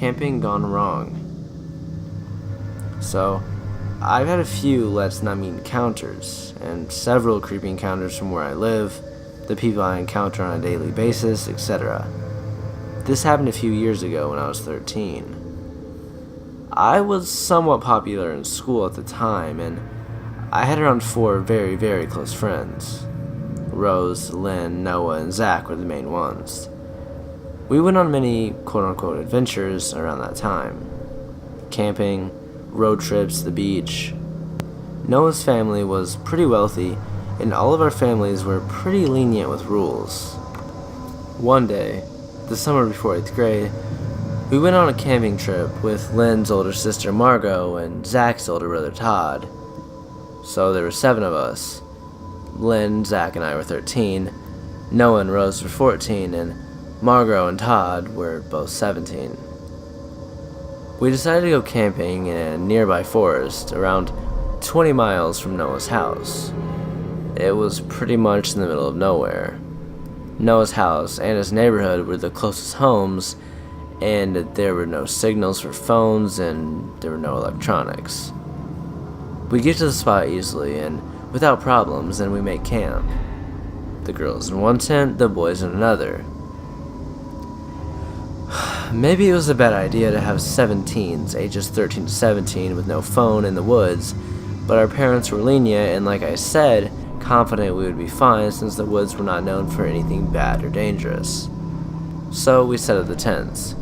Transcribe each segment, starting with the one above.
camping gone wrong. So, I've had a few let's not meet encounters, and several creepy encounters from where I live, the people I encounter on a daily basis, etc. This happened a few years ago when I was 13. I was somewhat popular in school at the time, and I had around 4 very, very close friends. Rose, Lynn, Noah, and Zach were the main ones. We went on many quote-unquote adventures around that time. Camping, road trips to the beach. Noah's family was pretty wealthy, and all of our families were pretty lenient with rules. One day, the summer before 8th grade, we went on a camping trip with Lynn's older sister Margot and Zach's older brother Todd. So there were 7 of us. Lynn, Zach, and I were 13, Noah and Rose were 14, and Margot and Todd were both 17. We decided to go camping in a nearby forest around 20 miles from Noah's house. It was pretty much in the middle of nowhere. Noah's house and his neighborhood were the closest homes, and there were no signals for phones and there were no electronics. We get to the spot easily and without problems, and we make camp. The girls in one tent, the boys in another. Maybe it was a bad idea to have 17s, ages 13 to 17, with no phone in the woods, but our parents were lenient and, like I said, confident we would be fine since the woods were not known for anything bad or dangerous. So we set up the tents,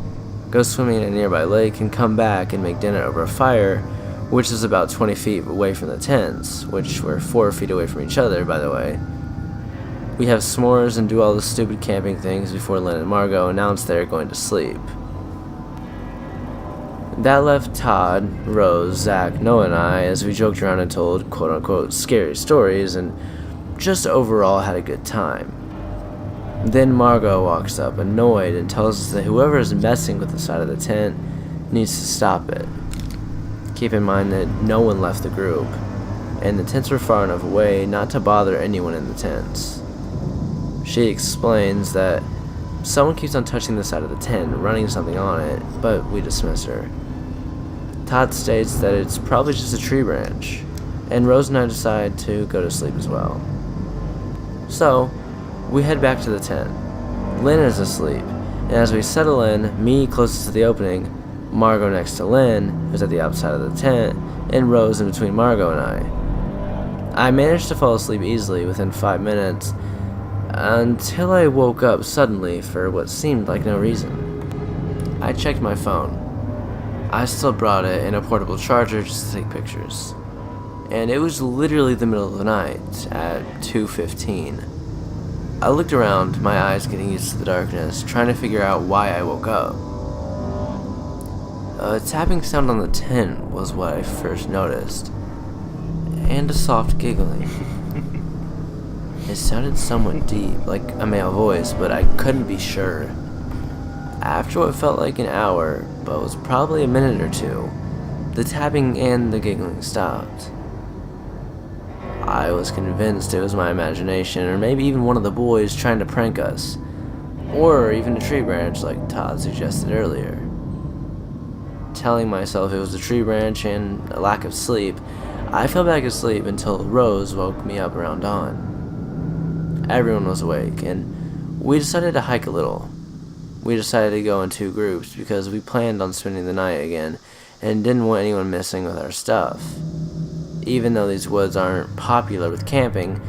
go swimming in a nearby lake, and come back and make dinner over a fire, which is about 20 feet away from the tents, which were 4 feet away from each other, by the way. We have s'mores and do all the stupid camping things before Lynn and Margot announce they're going to sleep. That left Todd, Rose, Zach, Noah, and I as we joked around and told quote-unquote scary stories and just overall had a good time. Then Margot walks up annoyed and tells us that whoever is messing with the side of the tent needs to stop it. Keep in mind that no one left the group, and the tents were far enough away not to bother anyone in the tents. She explains that someone keeps on touching the side of the tent, running something on it, but we dismiss her. Todd states that it's probably just a tree branch, and Rose and I decide to go to sleep as well. So, we head back to the tent. Lynn is asleep, and as we settle in, me closest to the opening, Margot next to Lynn, who's at the outside of the tent, and Rose in between Margot and I managed to fall asleep easily within 5 minutes, until I woke up suddenly for what seemed like no reason. I checked my phone. I still brought it in a portable charger just to take pictures. And it was literally the middle of the night at 2:15. I looked around, my eyes getting used to the darkness, trying to figure out why I woke up. A tapping sound on the tent was what I first noticed, and a soft giggling. It sounded somewhat deep, like a male voice, but I couldn't be sure. After what felt like an hour, but was probably a minute or two, the tapping and the giggling stopped. I was convinced it was my imagination, or maybe even one of the boys trying to prank us, or even a tree branch like Todd suggested earlier. Telling myself it was a tree branch and a lack of sleep, I fell back asleep until Rose woke me up around dawn. Everyone was awake, and we decided to hike a little. We decided to go in 2 groups because we planned on spending the night again and didn't want anyone messing with our stuff. Even though these woods aren't popular with camping,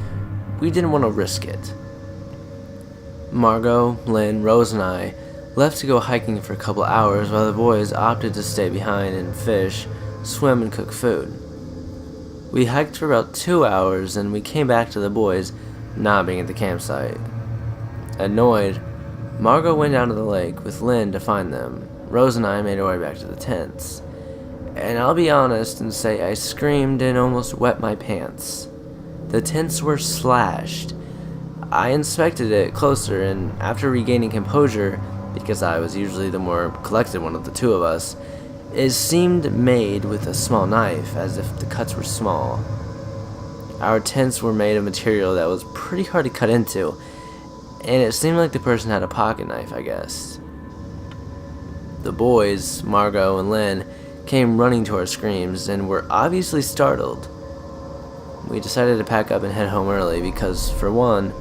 we didn't want to risk it. Margot, Lynn, Rose, and I left to go hiking for a couple hours while the boys opted to stay behind and fish, swim, and cook food. We hiked for about 2 hours and we came back to the boys not being at the campsite. Annoyed, Margot went down to the lake with Lynn to find them. Rose and I made our way back to the tents. And I'll be honest and say I screamed and almost wet my pants. The tents were slashed. I inspected it closer, and after regaining composure, because I was usually the more collected one of the 2 of us, it seemed made with a small knife, as if the cuts were small. Our tents were made of material that was pretty hard to cut into, and it seemed like the person had a pocket knife, I guess. The boys, Margot and Lynn, came running to our screams and were obviously startled. We decided to pack up and head home early because, for one,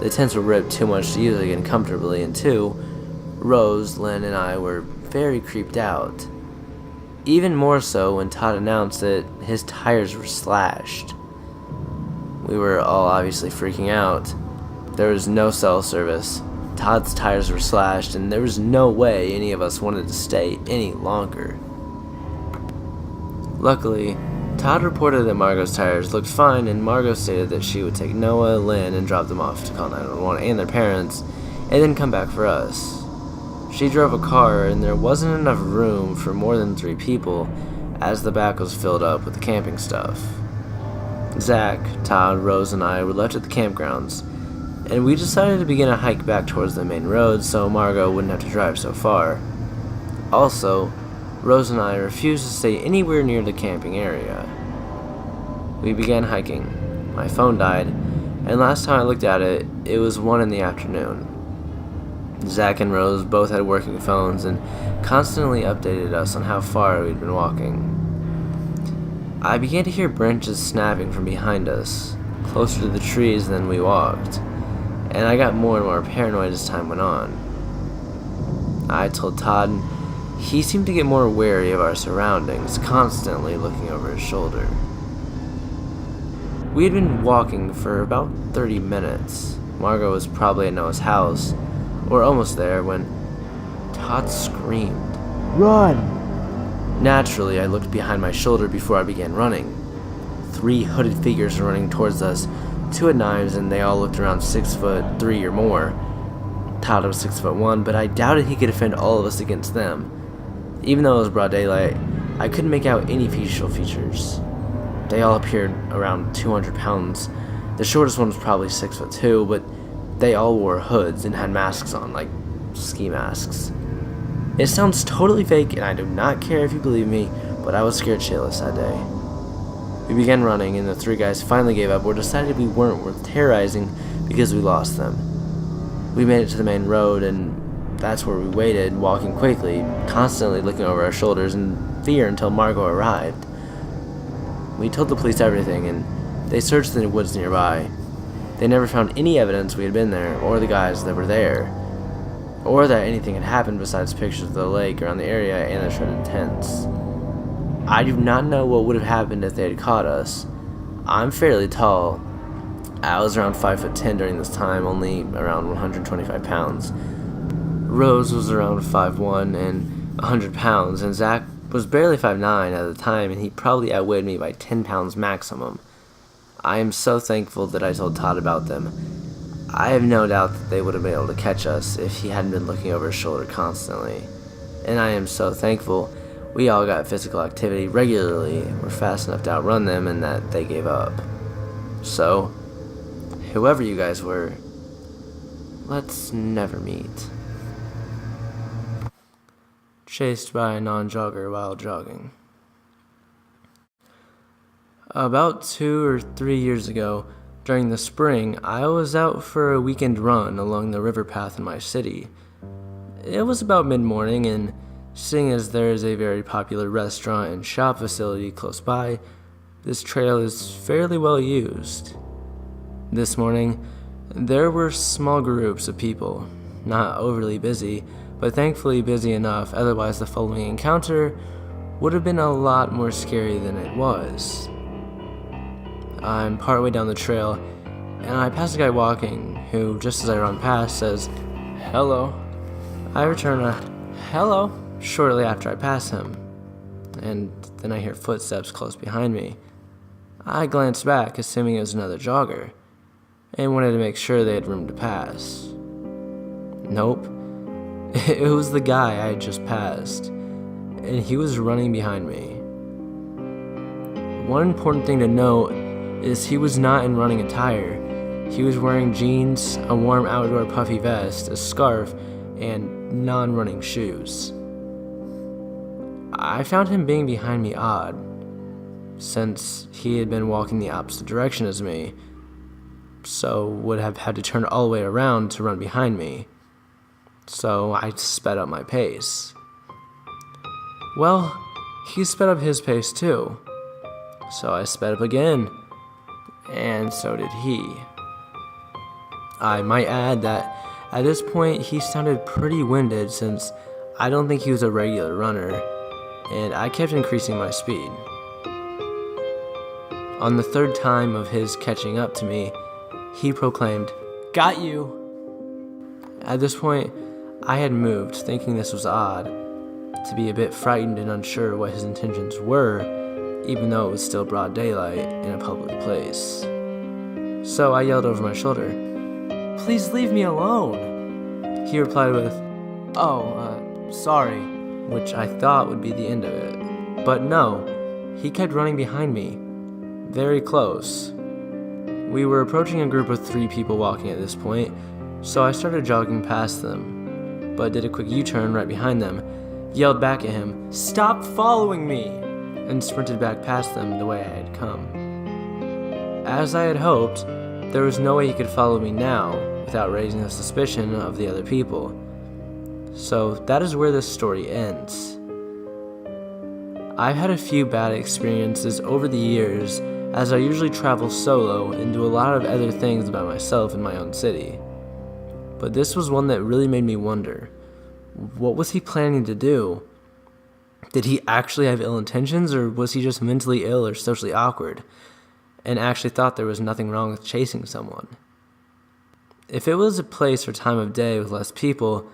the tents were ripped too much to use again comfortably, and two, Rose, Lynn, and I were very creeped out. Even more so when Todd announced that his tires were slashed. We were all obviously freaking out. There was no cell service. Todd's tires were slashed, and there was no way any of us wanted to stay any longer. Luckily, Todd reported that Margot's tires looked fine, and Margot stated that she would take Noah, Lynn, and drop them off to call 911 and their parents, and then come back for us. She drove a car, and there wasn't enough room for more than 3 people, as the back was filled up with the camping stuff. Zach, Todd, Rose, and I were left at the campgrounds, and we decided to begin a hike back towards the main road so Margot wouldn't have to drive so far. Also, Rose and I refused to stay anywhere near the camping area. We began hiking. My phone died, and last time I looked at it, it was 1 in the afternoon. Zach and Rose both had working phones and constantly updated us on how far we'd been walking. I began to hear branches snapping from behind us, closer to the trees than we walked, and I got more and more paranoid as time went on. I told Todd, and he seemed to get more wary of our surroundings, constantly looking over his shoulder. We had been walking for about 30 minutes. Margot was probably at Noah's house, or almost there, when Todd screamed, "Run!" Naturally, I looked behind my shoulder before I began running. 3 hooded figures were running towards us. 2 had knives, and they all looked around 6'3" or more. Todd was 6'1", but I doubted he could defend all of us against them. Even though it was broad daylight, I couldn't make out any facial features. They all appeared around 200 pounds. The shortest one was probably 6'2", but they all wore hoods and had masks on, like ski masks. It sounds totally fake, and I do not care if you believe me, but I was scared shitless that day. We began running, and the 3 guys finally gave up or decided we weren't worth terrorizing because we lost them. We made it to the main road, and that's where we waited, walking quickly, constantly looking over our shoulders in fear until Margot arrived. We told the police everything, and they searched the woods nearby. They never found any evidence we had been there, or the guys that were there, or that anything had happened besides pictures of the lake around the area and the shredded tents. I do not know what would have happened if they had caught us. I'm fairly tall. I was around 5'10" during this time, only around 125 pounds. Rose was around 5'1" and 100 pounds, and Zach was barely 5'9" at the time, and he probably outweighed me by 10 pounds maximum. I am so thankful that I told Todd about them. I have no doubt that they would have been able to catch us if he hadn't been looking over his shoulder constantly. And I am so thankful we all got physical activity regularly, were fast enough to outrun them, and that they gave up. So, whoever you guys were, let's never meet. Chased by a non-jogger while jogging. About 2 or 3 years ago, during the spring, I was out for a weekend run along the river path in my city. It was about mid-morning, and seeing as there is a very popular restaurant and shop facility close by, this trail is fairly well used. This morning, there were small groups of people, not overly busy, but thankfully busy enough, otherwise the following encounter would have been a lot more scary than it was. I'm partway down the trail, and I pass a guy walking, who, just as I run past, says, "Hello." I return a "hello" shortly after I pass him, and then I hear footsteps close behind me. I glanced back, assuming it was another jogger, and wanted to make sure they had room to pass. Nope. It was the guy I had just passed, and he was running behind me. One important thing to note is he was not in running attire. He was wearing jeans, a warm outdoor puffy vest, a scarf, and non-running shoes. I found him being behind me odd, since he had been walking the opposite direction as me, so would have had to turn all the way around to run behind me. So I sped up my pace. Well, he sped up his pace too. So I sped up again, and so did he. I might add that at this point he sounded pretty winded since I don't think he was a regular runner, and I kept increasing my speed. On the third time of his catching up to me, he proclaimed, "Got you!" At this point, I had moved, thinking this was odd, to be a bit frightened and unsure what his intentions were, even though it was still broad daylight in a public place. So I yelled over my shoulder, "Please leave me alone!" He replied with, sorry, which I thought would be the end of it. But no, he kept running behind me, very close. We were approaching a group of 3 people walking at this point, so I started jogging past them, but did a quick U-turn right behind them, yelled back at him, "Stop following me!" and sprinted back past them the way I had come. As I had hoped, there was no way he could follow me now without raising the suspicion of the other people. So that is where this story ends. I've had a few bad experiences over the years, as I usually travel solo and do a lot of other things by myself in my own city. But this was one that really made me wonder, what was he planning to do? Did he actually have ill intentions, or was he just mentally ill or socially awkward, and actually thought there was nothing wrong with chasing someone? If it was a place or time of day with less people,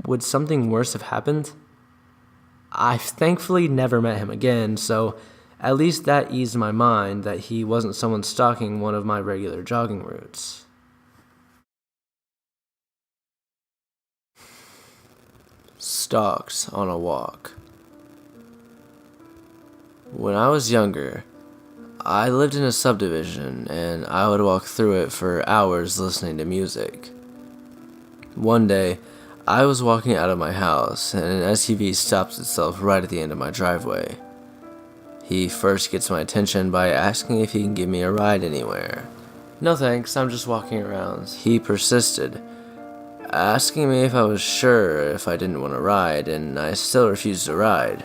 would something worse have happened? I thankfully never met him again, so at least that eased my mind that he wasn't someone stalking one of my regular jogging routes. Stalks on a walk. When I was younger, I lived in a subdivision, and I would walk through it for hours listening to music. One day, I was walking out of my house, and an SUV stops itself right at the end of my driveway. He first gets my attention by asking if he can give me a ride anywhere. "No thanks, I'm just walking around." He persisted, asking me if I was sure if I didn't want to ride, and I still refused to ride.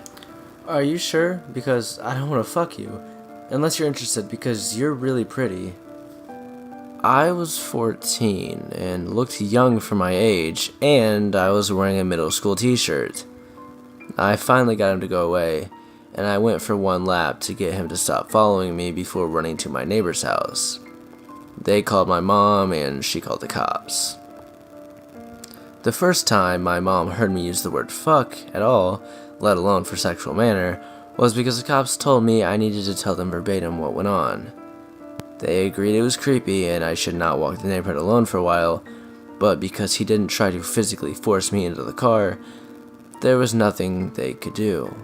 "Are you sure? Because I don't want to fuck you. Unless you're interested, because you're really pretty." I was 14 and looked young for my age, and I was wearing a middle school t-shirt. I finally got him to go away, and I went for one lap to get him to stop following me before running to my neighbor's house. They called my mom, and she called the cops. The first time my mom heard me use the word fuck at all, let alone for sexual manner, was because the cops told me I needed to tell them verbatim what went on. They agreed it was creepy and I should not walk the neighborhood alone for a while, but because he didn't try to physically force me into the car, there was nothing they could do.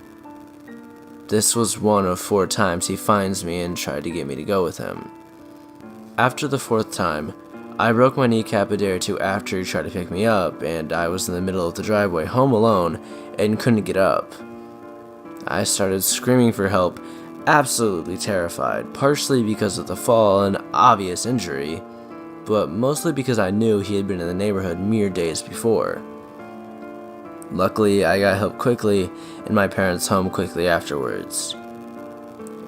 This was one of 4 times he finds me and tried to get me to go with him. After the 4th time, I broke my kneecap a day or 2 after he tried to pick me up, and I was in the middle of the driveway home alone and couldn't get up. I started screaming for help, absolutely terrified, partially because of the fall and obvious injury, but mostly because I knew he had been in the neighborhood mere days before. Luckily, I got help quickly in my parents' home quickly afterwards.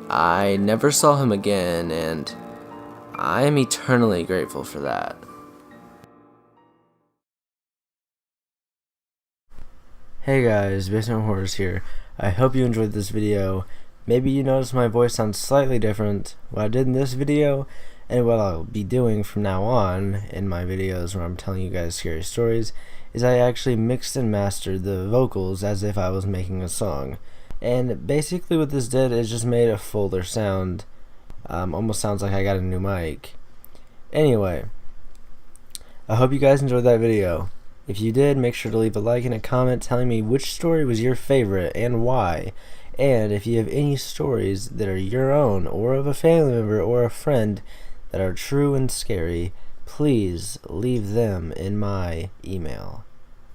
I never saw him again, and I am eternally grateful for that. Hey guys, Basement Horrors here. I hope you enjoyed this video. Maybe you noticed my voice sounds slightly different. What I did in this video, and what I'll be doing from now on in my videos where I'm telling you guys scary stories, is I actually mixed and mastered the vocals as if I was making a song. And basically what this did is just made a fuller sound. Almost sounds like I got a new mic. Anyway, I hope you guys enjoyed that video. If you did, make sure to leave a like and a comment telling me which story was your favorite and why. And if you have any stories that are your own or of a family member or a friend that are true and scary, please leave them in my email.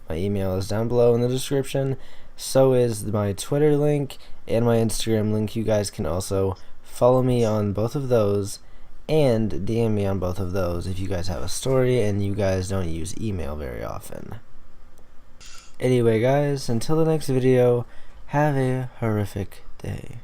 My email is down below in the description. So is my Twitter link and my Instagram link. You guys can also follow me on both of those and DM me on both of those if you guys have a story and you guys don't use email very often. Anyway guys, until the next video, Have a horrific day.